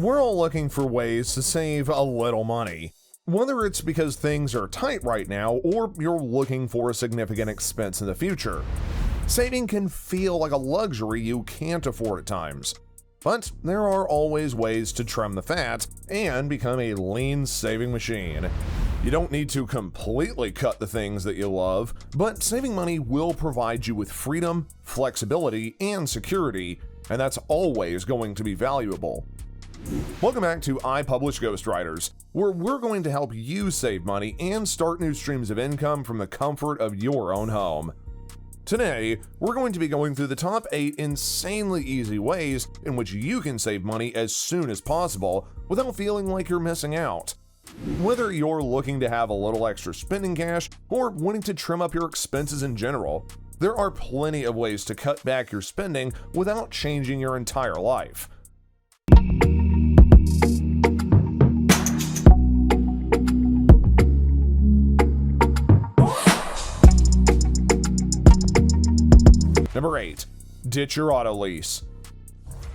We're all looking for ways to save a little money. Whether it's because things are tight right now or you're looking for a significant expense in the future. Saving can feel like a luxury you can't afford at times. But there are always ways to trim the fat and become a lean saving machine. You don't need to completely cut the things that you love, but saving money will provide you with freedom, flexibility, and security, and that's always going to be valuable. Welcome back to I Publish Ghostwriters, where we're going to help you save money and start new streams of income from the comfort of your own home. Today, we're going to be going through the top 8 insanely easy ways in which you can save money as soon as possible without feeling like you're missing out. Whether you're looking to have a little extra spending cash or wanting to trim up your expenses in general, there are plenty of ways to cut back your spending without changing your entire life. Number 8. Ditch your auto lease.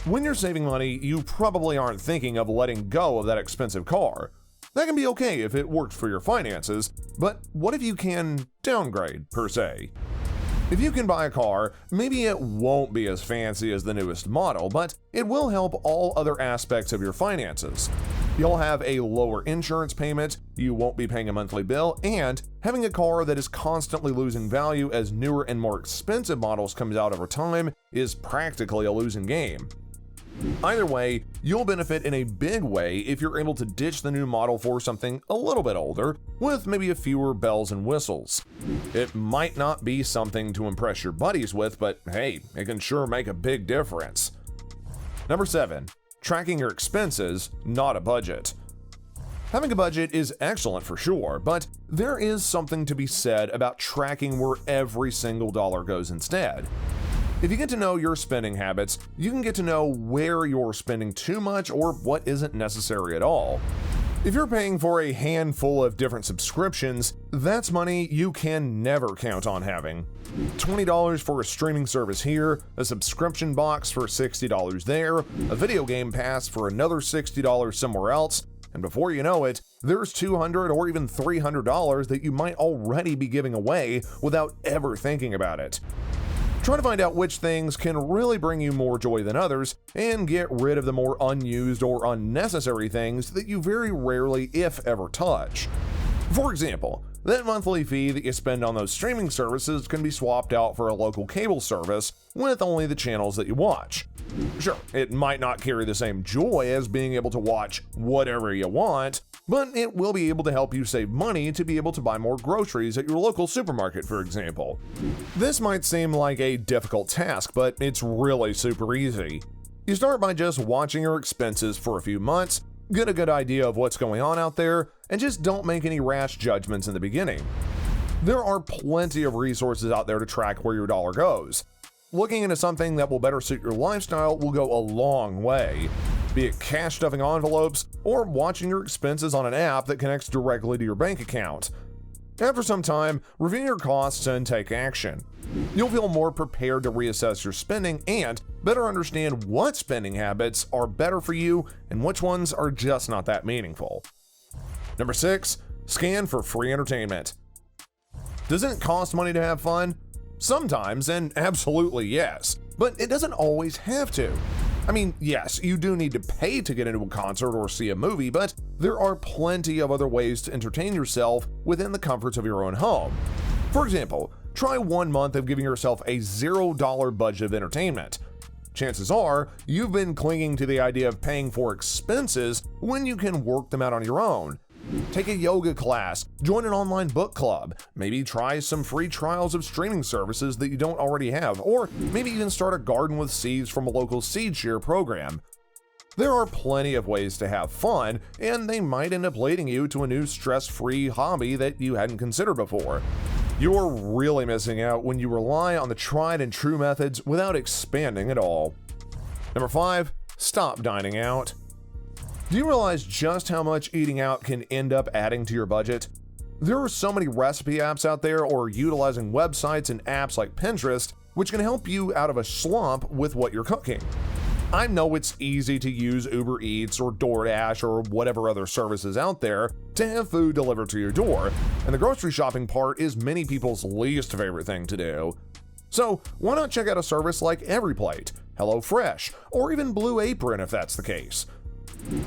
When you're saving money, you probably aren't thinking of letting go of that expensive car. That can be okay if it works for your finances, but what if you can downgrade, per se? If you can buy a car, maybe it won't be as fancy as the newest model, but it will help all other aspects of your finances. You'll have a lower insurance payment, you won't be paying a monthly bill, and having a car that is constantly losing value as newer and more expensive models comes out over time is practically a losing game. Either way, you'll benefit in a big way if you're able to ditch the new model for something a little bit older, with maybe a fewer bells and whistles. It might not be something to impress your buddies with, but hey, it can sure make a big difference. Number 7. Tracking your expenses, not a budget. Having a budget is excellent for sure, but there is something to be said about tracking where every single dollar goes instead. If you get to know your spending habits, you can get to know where you're spending too much or what isn't necessary at all. If you're paying for a handful of different subscriptions, that's money you can never count on having. $20 for a streaming service here, a subscription box for $60 there, a video game pass for another $60 somewhere else, and before you know it, there's $200 or even $300 that you might already be giving away without ever thinking about it. Try to find out which things can really bring you more joy than others, and get rid of the more unused or unnecessary things that you very rarely, if ever, touch. For example, that monthly fee that you spend on those streaming services can be swapped out for a local cable service with only the channels that you watch. Sure, it might not carry the same joy as being able to watch whatever you want, but it will be able to help you save money to be able to buy more groceries at your local supermarket, for example. This might seem like a difficult task, but it's really super easy. You start by just watching your expenses for a few months, get a good idea of what's going on out there, and just don't make any rash judgments in the beginning. There are plenty of resources out there to track where your dollar goes. Looking into something that will better suit your lifestyle will go a long way, be it cash stuffing envelopes or watching your expenses on an app that connects directly to your bank account. After some time, review your costs and take action. You'll feel more prepared to reassess your spending and better understand what spending habits are better for you and which ones are just not that meaningful. Number 6. Scan for free entertainment. Doesn't it cost money to have fun? Sometimes, and absolutely yes, but it doesn't always have to. I mean, yes, you do need to pay to get into a concert or see a movie, but there are plenty of other ways to entertain yourself within the comforts of your own home. For example, try 1 month of giving yourself a $0 budget of entertainment. Chances are, you've been clinging to the idea of paying for expenses when you can work them out on your own. Take a yoga class, join an online book club, maybe try some free trials of streaming services that you don't already have, or maybe even start a garden with seeds from a local seed share program. There are plenty of ways to have fun, and they might end up leading you to a new stress-free hobby that you hadn't considered before. You're really missing out when you rely on the tried and true methods without expanding at all. Number 5. Stop dining out. Do you realize just how much eating out can end up adding to your budget? There are so many recipe apps out there, or utilizing websites and apps like Pinterest, which can help you out of a slump with what you're cooking. I know it's easy to use Uber Eats or DoorDash or whatever other services out there to have food delivered to your door, and the grocery shopping part is many people's least favorite thing to do. So why not check out a service like EveryPlate, HelloFresh, or even Blue Apron if that's the case?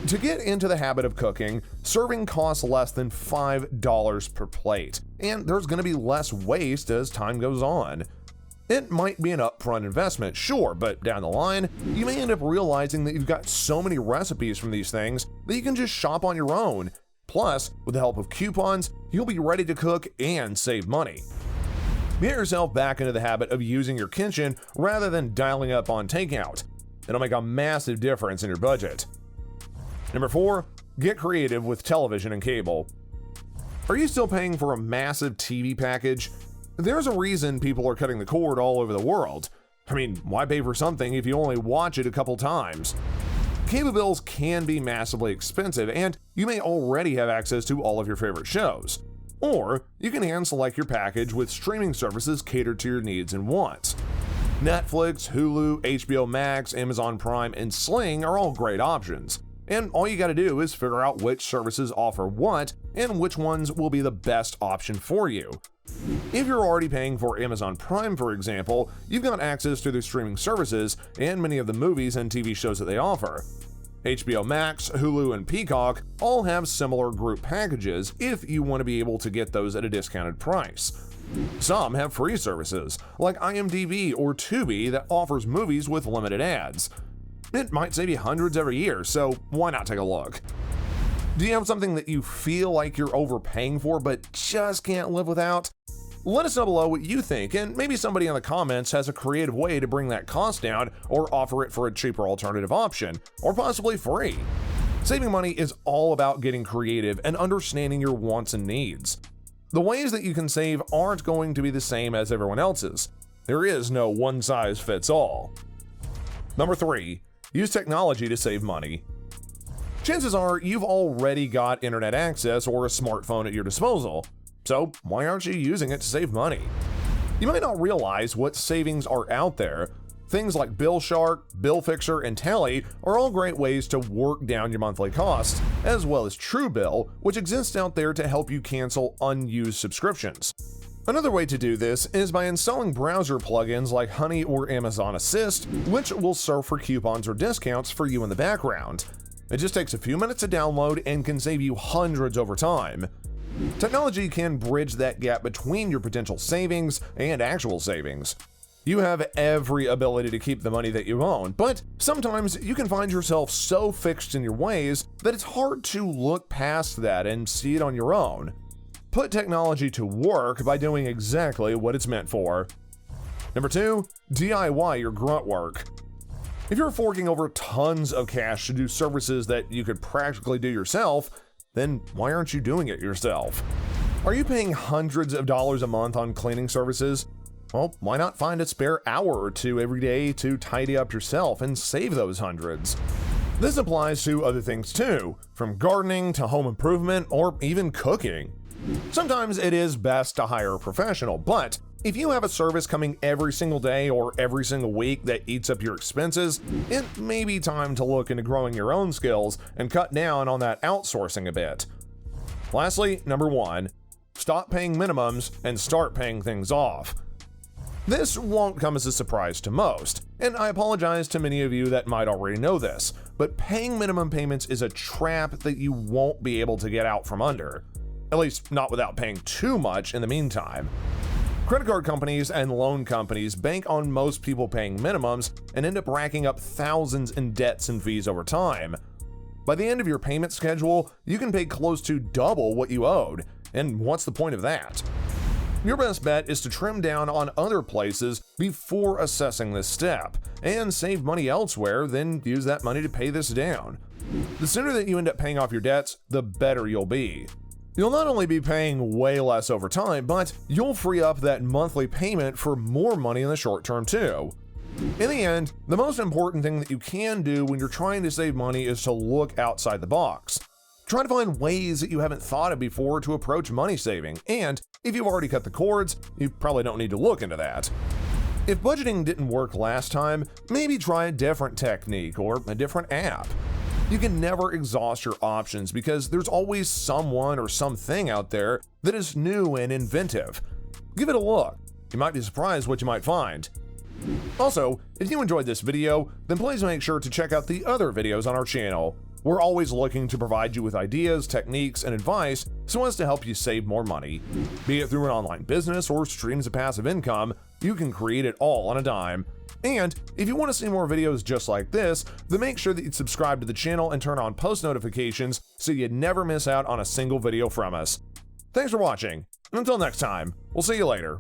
To get into the habit of cooking, serving costs less than $5 per plate, and there's going to be less waste as time goes on. It might be an upfront investment, sure, but down the line, you may end up realizing that you've got so many recipes from these things that you can just shop on your own. Plus, with the help of coupons, you'll be ready to cook and save money. Get yourself back into the habit of using your kitchen rather than dialing up on takeout. It'll make a massive difference in your budget. Number 4, get creative with television and cable. Are you still paying for a massive TV package? There's a reason people are cutting the cord all over the world. I mean, why pay for something if you only watch it a couple times? Cable bills can be massively expensive, and you may already have access to all of your favorite shows. Or you can hand-select your package with streaming services catered to your needs and wants. Netflix, Hulu, HBO Max, Amazon Prime, and Sling are all great options. And all you gotta do is figure out which services offer what and which ones will be the best option for you. If you're already paying for Amazon Prime, for example, you've got access to their streaming services and many of the movies and TV shows that they offer. HBO Max, Hulu, and Peacock all have similar group packages if you want to be able to get those at a discounted price. Some have free services, like IMDb or Tubi, that offers movies with limited ads. It might save you hundreds every year, so why not take a look? Do you have something that you feel like you're overpaying for but just can't live without? Let us know below what you think, and maybe somebody in the comments has a creative way to bring that cost down or offer it for a cheaper alternative option, or possibly free. Saving money is all about getting creative and understanding your wants and needs. The ways that you can save aren't going to be the same as everyone else's. There is no one size fits all. Number 3, use technology to save money. Chances are you've already got internet access or a smartphone at your disposal, so why aren't you using it to save money? You might not realize what savings are out there. Things like Bill Shark, Bill Fixer, and Tally are all great ways to work down your monthly costs, as well as Truebill, which exists out there to help you cancel unused subscriptions. Another way to do this is by installing browser plugins like Honey or Amazon Assist, which will serve for coupons or discounts for you in the background. It just takes a few minutes to download and can save you hundreds over time. Technology can bridge that gap between your potential savings and actual savings. You have every ability to keep the money that you own, but sometimes you can find yourself so fixed in your ways that it's hard to look past that and see it on your own. Put technology to work by doing exactly what it's meant for. Number 2, DIY your grunt work. If you're forking over tons of cash to do services that you could practically do yourself, then why aren't you doing it yourself? Are you paying hundreds of dollars a month on cleaning services? Well, why not find a spare hour or two every day to tidy up yourself and save those hundreds? This applies to other things too, from gardening to home improvement or even cooking. Sometimes it is best to hire a professional, but if you have a service coming every single day or every single week that eats up your expenses, it may be time to look into growing your own skills and cut down on that outsourcing a bit. Lastly, number 1, stop paying minimums and start paying things off. This won't come as a surprise to most, and I apologize to many of you that might already know this, but paying minimum payments is a trap that you won't be able to get out from under. At least not without paying too much in the meantime. Credit card companies and loan companies bank on most people paying minimums and end up racking up thousands in debts and fees over time. By the end of your payment schedule, you can pay close to double what you owed, and what's the point of that? Your best bet is to trim down on other places before assessing this step, and save money elsewhere, then use that money to pay this down. The sooner that you end up paying off your debts, the better you'll be. You'll not only be paying way less over time, but you'll free up that monthly payment for more money in the short term too. In the end, the most important thing that you can do when you're trying to save money is to look outside the box. Try to find ways that you haven't thought of before to approach money saving, and if you've already cut the cords, you probably don't need to look into that. If budgeting didn't work last time, maybe try a different technique or a different app. You can never exhaust your options because there's always someone or something out there that is new and inventive. Give it a look. You might be surprised what you might find. Also, if you enjoyed this video, then please make sure to check out the other videos on our channel. We're always looking to provide you with ideas, techniques, and advice so as to help you save more money. Be it through an online business or streams of passive income, you can create it all on a dime. And if you want to see more videos just like this, then make sure that you subscribe to the channel and turn on post notifications so you never miss out on a single video from us. Thanks for watching, and until next time, we'll see you later.